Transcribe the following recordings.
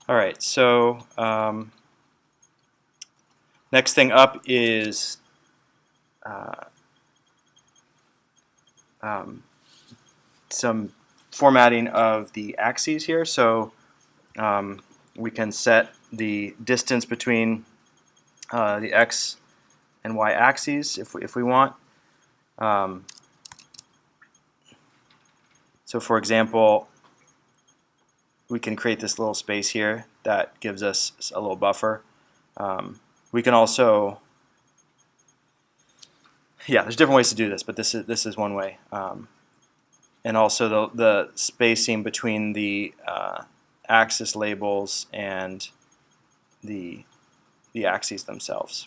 All right, so next thing up is some formatting of the axes here. So we can set the distance between the x and y axes if we want. So for example, we can create this little space here that gives us a little buffer. We can also, there's different ways to do this, but this is one way. And also the spacing between the axis labels and the axes themselves.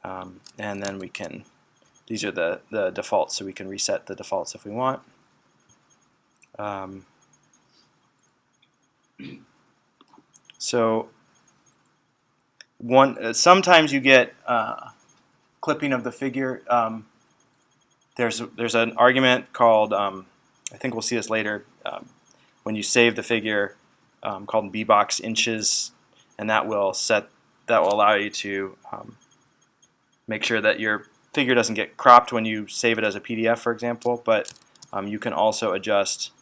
And then we can, these are the defaults, so we can reset the defaults if we want. So sometimes you get clipping of the figure. There's an argument called, I think we'll see this later, when you save the figure, called bbox inches, and that will allow you to make sure that your figure doesn't get cropped when you save it as a PDF, for example. But you can also adjust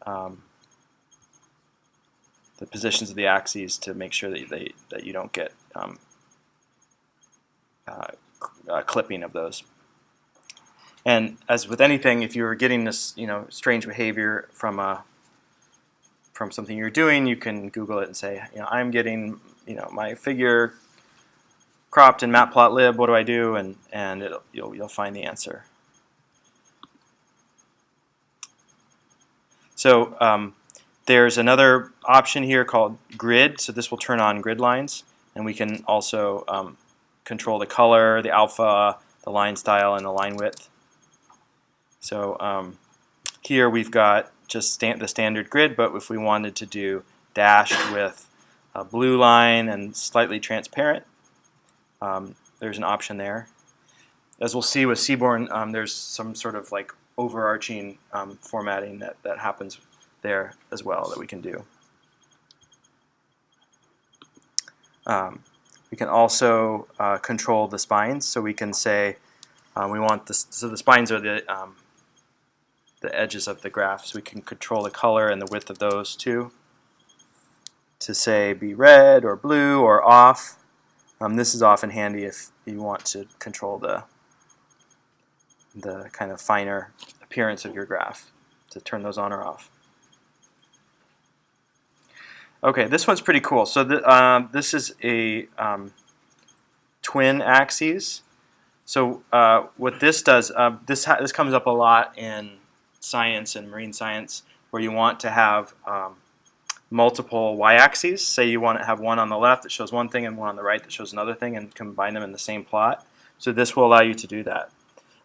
the positions of the axes to make sure that you don't get clipping of those. And as with anything, if you're getting this strange behavior from something you're doing, you can Google it and say, I'm getting my figure cropped in Matplotlib. What do I do? And you'll find the answer. So there's another option here called grid. So this will turn on grid lines, and we can also control the color, the alpha, the line style, and the line width. So here we've got just the standard grid, but if we wanted to do dashed with a blue line and slightly transparent, there's an option there. As we'll see with Seaborn, there's some sort of like overarching formatting that happens there as well that we can do. We can also control the spines, so we can say we want this. So the spines are the edges of the graph, so we can control the color and the width of those too. To say be red or blue or off. This is often handy if you want to control the kind of finer appearance of your graph, to turn those on or off. Okay, this one's pretty cool. So this is a twin axes. So what this does, this comes up a lot in science and marine science, where you want to have multiple y-axes. Say you want to have one on the left that shows one thing and one on the right that shows another thing, and combine them in the same plot. So this will allow you to do that.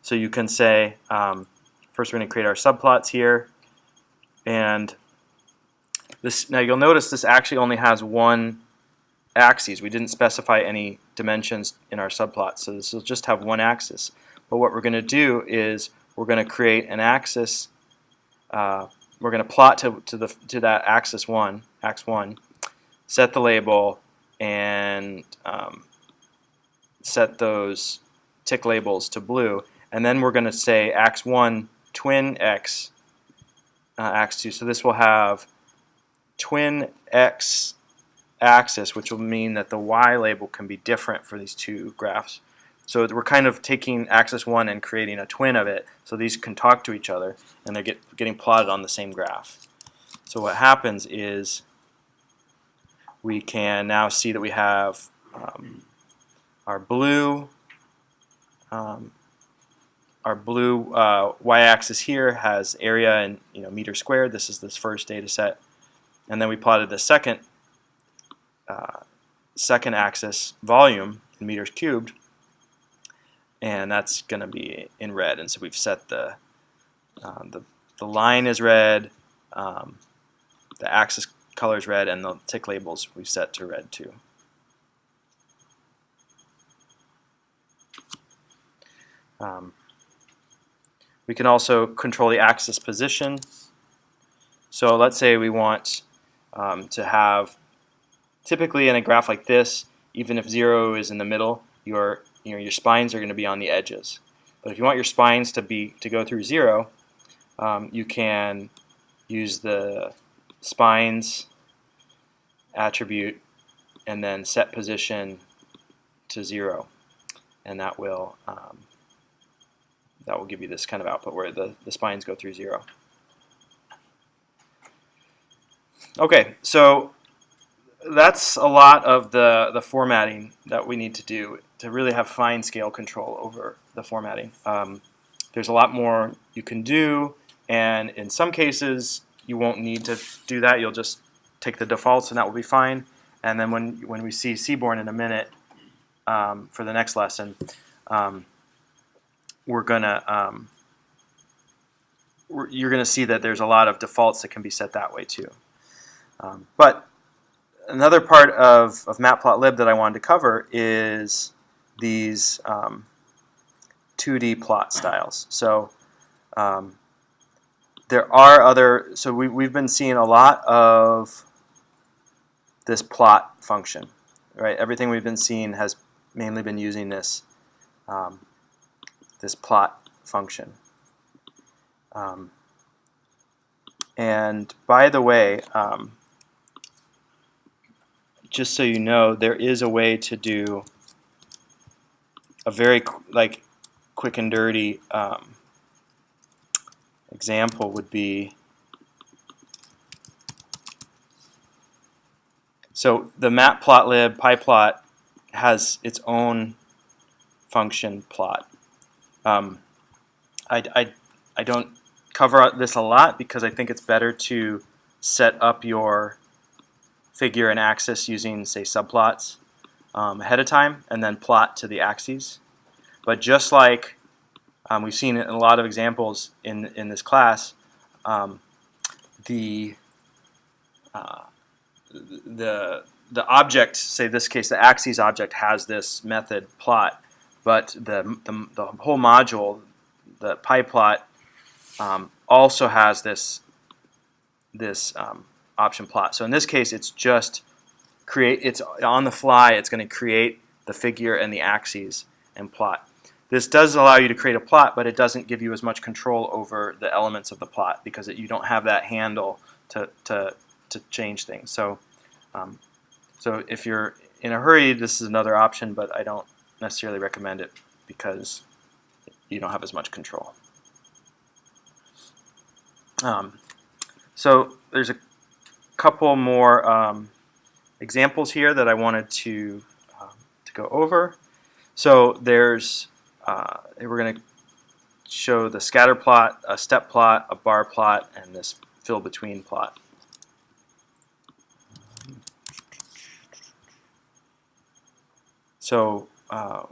So you can say, first we're going to create our subplots here, and now you'll notice this actually only has one axis. We didn't specify any dimensions in our subplot, so this will just have one axis. But what we're going to do is we're going to create an axis. We're going to plot to that axis 1, ax 1, set the label, and set those tick labels to blue. And then we're going to say ax 1 twin x ax 2. So this will have twin x axis, which will mean that the y label can be different for these two graphs. So we're kind of taking axis 1 and creating a twin of it, so these can talk to each other, and they're getting plotted on the same graph. So what happens is we can now see that we have our blue y-axis here has area in meters squared. This is this first data set, and then we plotted the second axis, volume, in meters cubed, and that's going to be in red. And so we've set the line is red, the axis color is red, and the tick labels we've set to red too. We can also control the axis position. So let's say we want to have, typically in a graph like this, even if 0 is in the middle, your spines are going to be on the edges. But if you want your spines to go through 0, you can use the spines attribute and then set position to 0, and that will give you this kind of output where the spines go through 0. Okay, so that's a lot of the formatting that we need to do to really have fine scale control over the formatting. There's a lot more you can do, and in some cases you won't need to do that. You'll just take the defaults and that will be fine. And then when we see Seaborn in a minute for the next lesson, you're gonna see that there's a lot of defaults that can be set that way too. But another part of Matplotlib that I wanted to cover is these 2D plot styles. So there are other. So we've been seeing a lot of this plot function, right? Everything we've been seeing has mainly been using this this plot function. And by the way, just so you know, there is a way to do a very quick and dirty example would be, so the Matplotlib PyPlot has its own function plot. I don't cover this a lot because I think it's better to set up your figure and axis using, say, subplots ahead of time and then plot to the axes. But just like we've seen in a lot of examples in this class, the object, say in this case the axes object, has this method plot, but the whole module, the PyPlot, also has this option plot. So in this case, it's just it's on the fly. It's going to create the figure and the axes and plot. This does allow you to create a plot, but it doesn't give you as much control over the elements of the plot because you don't have that handle to change things. So so if you're in a hurry, this is another option, but I don't necessarily recommend it because you don't have as much control. So there's a couple more examples here that I wanted to go over. So there's we're going to show the scatter plot, a step plot, a bar plot, and this fill between plot. So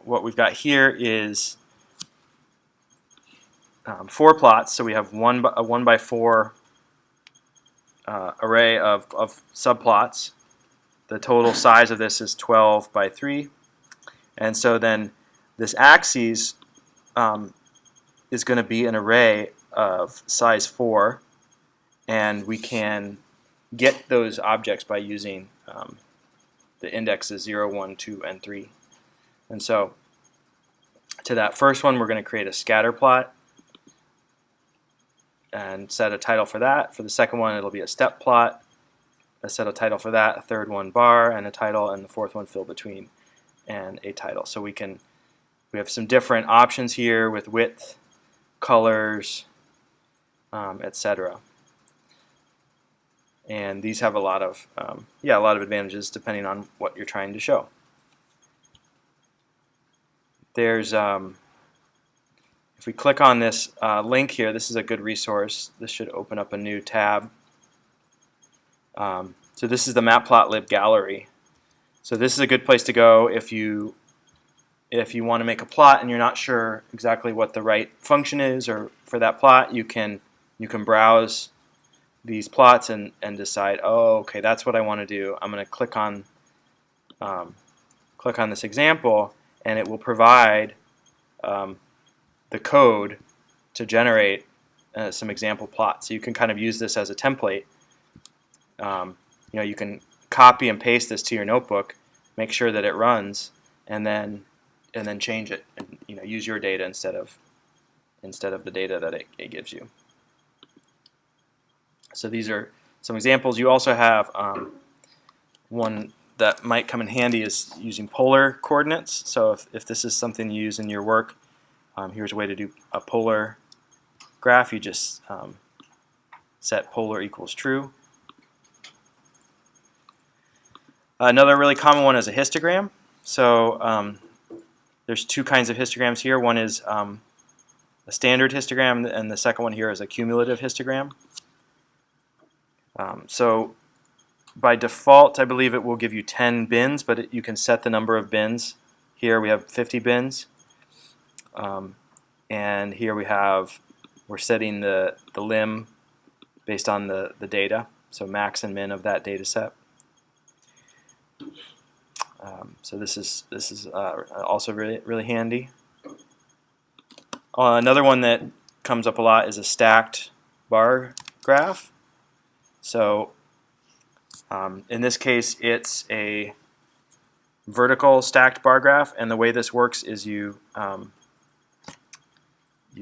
what we've got here is 4 plots. So we have a 1 by 4 array of subplots. The total size of this is 12 by 3. And so then this axis is going to be an array of size 4. And we can get those objects by using the indexes 0, 1, 2, and 3. And so to that first one, we're going to create a scatter plot and set a title for that. For the second one, it'll be a step plot. Set a title for that. A third one, bar, and a title, and the fourth one, fill between, and a title. So we have some different options here with width, colors, etc. And these have a lot of advantages depending on what you're trying to show. There's if we click on this link here, this is a good resource. This should open up a new tab. So this is the Matplotlib Gallery. So this is a good place to go if you want to make a plot and you're not sure exactly what the right function is or for that plot. You can browse these plots and decide, oh, okay, that's what I want to do. I'm going to click on this example, and it will provide the code to generate some example plots. So you can kind of use this as a template. You can copy and paste this to your notebook, make sure that it runs, and then change it, and use your data instead of the data that it gives you. So these are some examples. You also have one that might come in handy is using polar coordinates. So if this is something you use in your work, here's a way to do a polar graph. You just set polar equals true. Another really common one is a histogram. So there's two kinds of histograms here. One is a standard histogram, and the second one here is a cumulative histogram. So by default, I believe it will give you 10 bins, but you can set the number of bins. Here we have 50 bins, and here we're setting the lim based on the data, so max and min of that data set. So this is also really handy. Another one that comes up a lot is a stacked bar graph. So in this case, it's a vertical stacked bar graph, and the way this works is you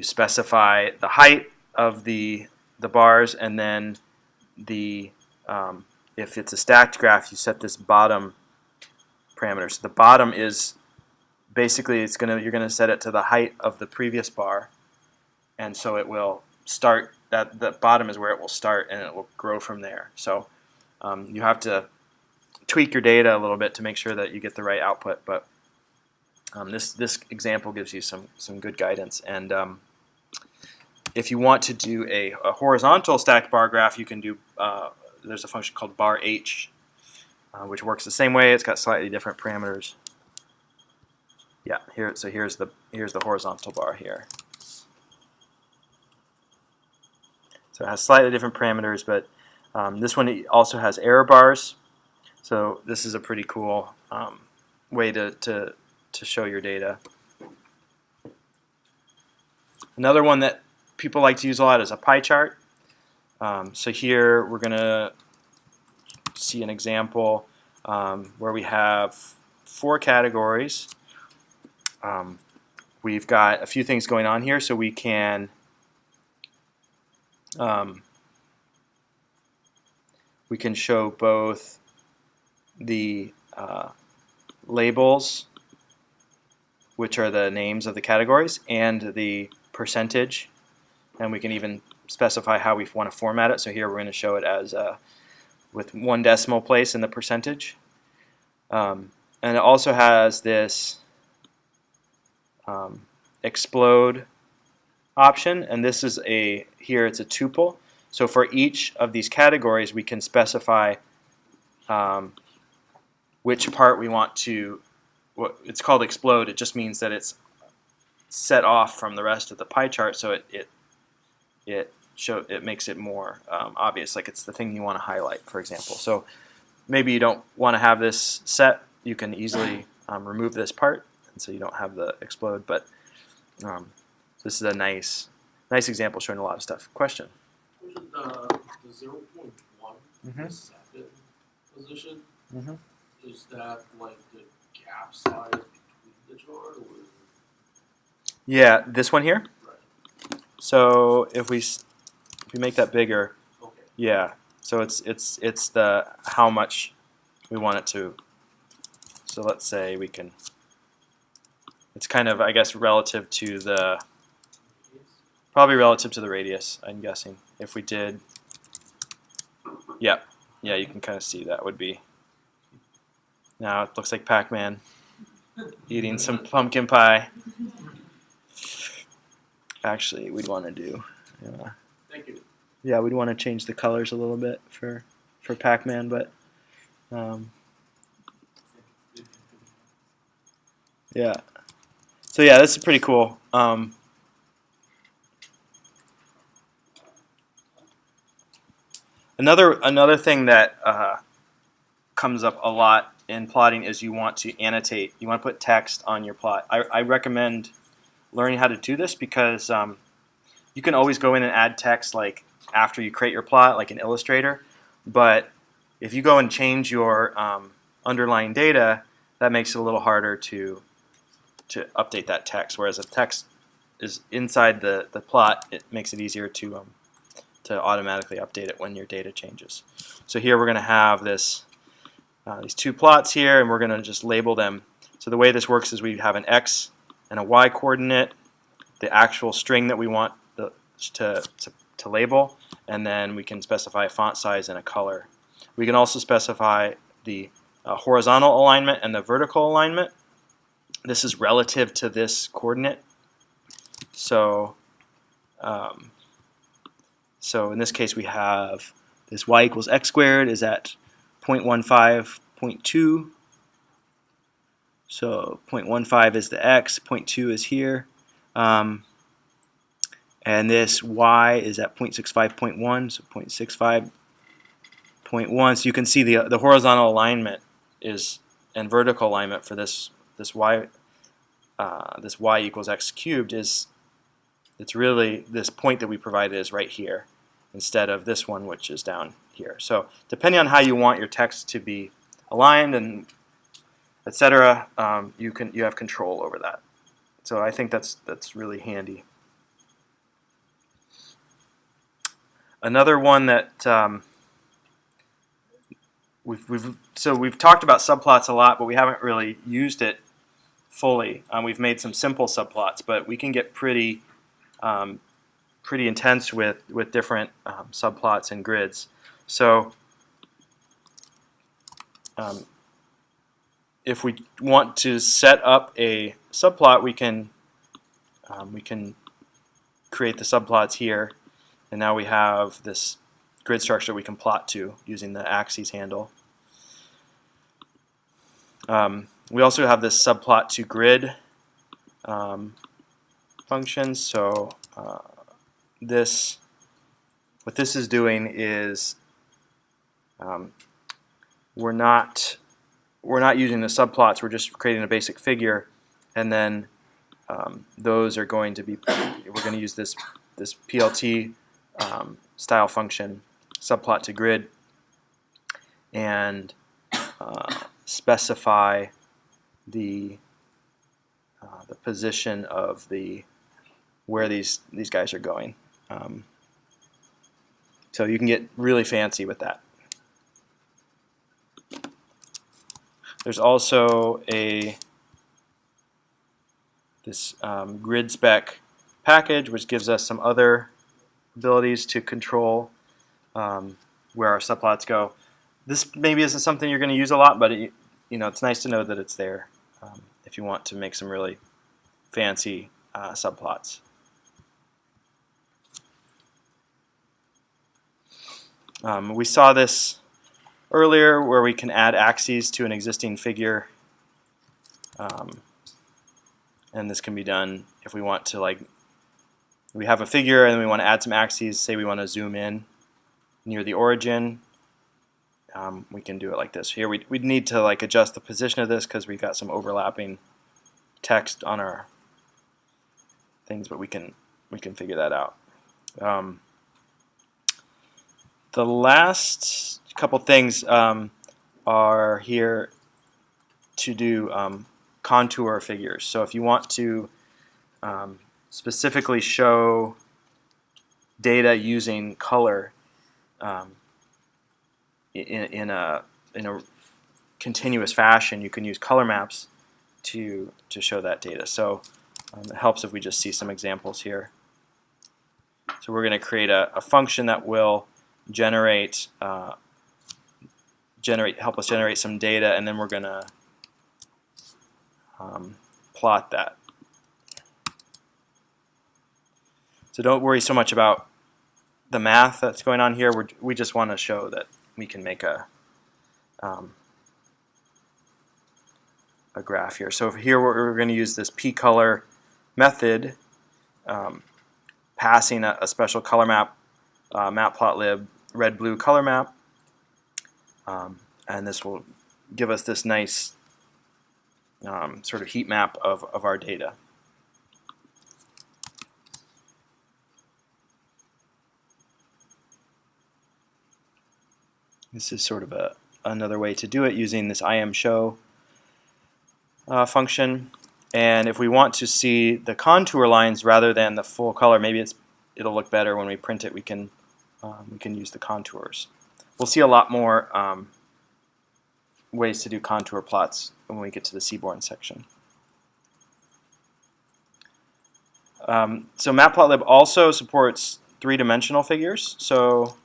specify the height of the bars, and then if it's a stacked graph, you set this bottom parameter. So the bottom is basically you're gonna set it to the height of the previous bar, and so it will start. The bottom is where it will start, and it will grow from there. So you have to tweak your data a little bit to make sure that you get the right output. But this example gives you some good guidance. And if you want to do a horizontal stacked bar graph, you can do. There's a function called bar h, which works the same way. It's got slightly different parameters. Yeah, here. So here's the horizontal bar here. So it has slightly different parameters, but this one also has error bars. So this is a pretty cool way to show your data. Another one that people like to use a lot is a pie chart. So here we're going to see an example where we have 4 categories. We've got a few things going on here, so we can show both the labels, which are the names of the categories, and the percentage, and we can even specify how we want to format it. So here we're going to show it as with 1 decimal place in the percentage, and it also has this explode option, and this is here it's a tuple. So for each of these categories, we can specify which part we want to. It's called explode. It just means that it's set off from the rest of the pie chart, so it makes it more obvious, like it's the thing you want to highlight, for example. So maybe you don't want to have this set. You can easily remove this part, and so you don't have the explode. But this is a nice example showing a lot of stuff. Question? The 0.1 second position, is that like the gap size between the chart? Or? Yeah, this one here. Right. So if we make that bigger, okay. Yeah. So it's the how much we want it to. So let's say we can. It's kind of, I guess, relative to the. Probably relative to the radius, I'm guessing. If we did, yeah, you can kind of see that would be. Now it looks like Pac-Man eating some pumpkin pie. Actually, we'd want to do. Thank you. Yeah, we'd want to change the colors a little bit for Pac-Man, but yeah. So yeah, this is pretty cool. Another thing that comes up a lot in plotting is you want to annotate. You want to put text on your plot. I recommend learning how to do this because you can always go in and add text like after you create your plot, like in Illustrator. But if you go and change your underlying data, that makes it a little harder to update that text. Whereas if text is inside the plot, it makes it easier to automatically update it when your data changes. So here we're going to have these two plots here, and we're going to just label them. So the way this works is we have an X and a Y coordinate, the actual string that we want to label, and then we can specify a font size and a color. We can also specify the horizontal alignment and the vertical alignment. This is relative to this coordinate. So in this case we have this y equals x squared is at 0.15, 0.2. So 0.15 is the x, 0.2 is here. And this y is at 0.65, 0.1, so 0.65, 0.1. So you can see the horizontal alignment is and vertical alignment for this y equals x cubed it's really this point that we provided is right here instead of this one, which is down here. So depending on how you want your text to be aligned and etc., you have control over that. So I think that's really handy. Another one that we've talked about subplots a lot, but we haven't really used it fully. We've made some simple subplots, but we can get pretty intense with different subplots and grids. So if we want to set up a subplot, we can create the subplots here, and now we have this grid structure we can plot to using the axes handle. We also have this subplot to grid function. So what this is doing is we're not using the subplots. We're just creating a basic figure, and then those are going to be. We're going to use this PLT style function, subplot to grid, and specify the position of where these guys are going. So you can get really fancy with that. There's also this grid spec package, which gives us some other abilities to control where our subplots go. This maybe isn't something you're going to use a lot, but it's nice to know that it's there if you want to make some really fancy subplots. We saw this earlier where we can add axes to an existing figure, and this can be done if we want to, we have a figure and we want to add some axes. Say we want to zoom in near the origin. We can do it like this. Here we'd need to adjust the position of this because we've got some overlapping text on our things, but we can figure that out. The last couple things are here to do contour figures. So if you want to specifically show data using color in a continuous fashion, you can use color maps to show that data. So it helps if we just see some examples here. So we're going to create a function that will help us generate some data, and then we're going to plot that. So don't worry so much about the math that's going on here. We just want to show that we can make a graph here. So here we're going to use this pcolor method, passing a special color map, Matplotlib red-blue color map, and this will give us this nice sort of heat map of our data. This is sort of another way to do it using this IMShow function. And if we want to see the contour lines rather than the full color, maybe it'll look better when we print it. We can use the contours. We'll see a lot more ways to do contour plots when we get to the Seaborn section. So Matplotlib also supports three-dimensional figures, so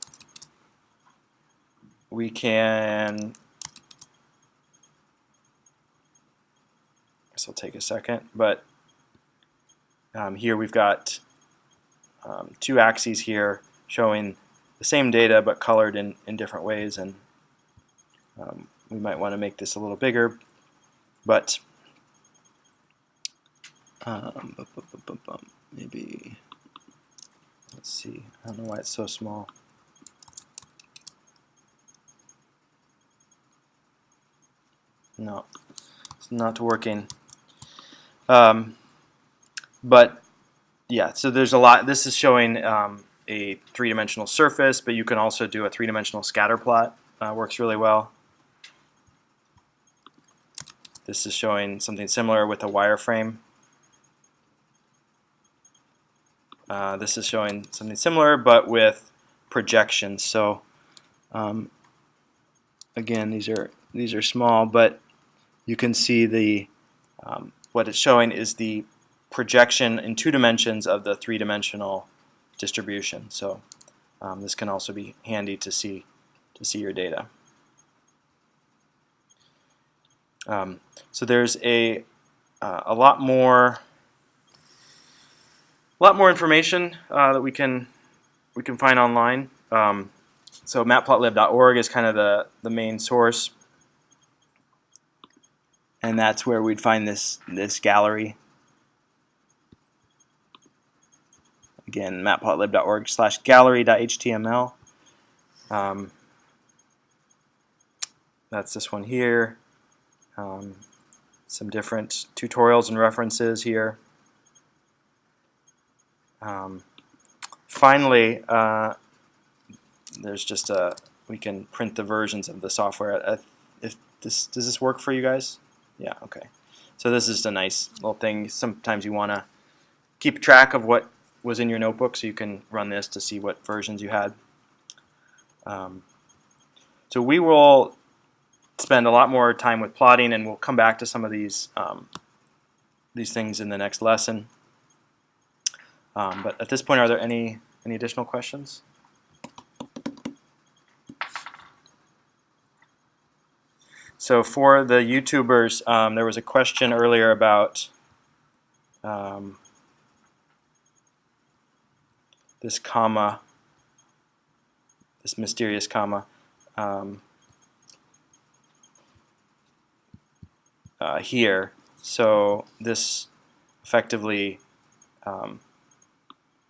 we can, this will take a second, but here we've got two axes here showing the same data but colored in different ways, and we might want to make this a little bigger, but maybe, let's see, I don't know why it's so small. No, it's not working. But yeah, so there's a lot. This is showing a three-dimensional surface, but you can also do a three-dimensional scatter plot. Works really well. This is showing something similar with a wireframe. This is showing something similar, but with projections. So again, these are small, but you can see the what it's showing is the projection in 2 dimensions of the 3-dimensional distribution. So this can also be handy to see your data. So there's a lot more information that we can find online. So matplotlib.org is kind of the main source, and that's where we'd find this gallery. Again, matplotlib.org/gallery.html. That's this one here. Some different tutorials and references here. Finally, there's just we can print the versions of the software. Does this work for you guys? Yeah, okay. So this is a nice little thing. Sometimes you want to keep track of what was in your notebook, so you can run this to see what versions you had. So we will spend a lot more time with plotting, and we'll come back to some of these things in the next lesson. But at this point, are there any additional questions? So for the YouTubers, there was a question earlier about this comma, this mysterious comma. Here, so this effectively,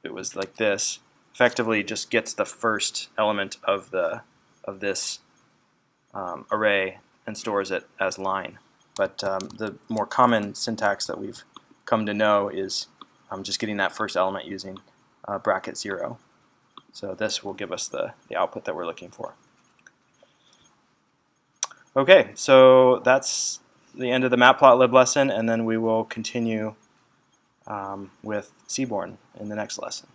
it was like this, effectively just gets the first element of this array and stores it as line. But the more common syntax that we've come to know is just getting that first element using bracket 0. So this will give us the output that we're looking for. Okay, so that's the end of the Matplotlib lesson, and then we will continue with Seaborn in the next lesson.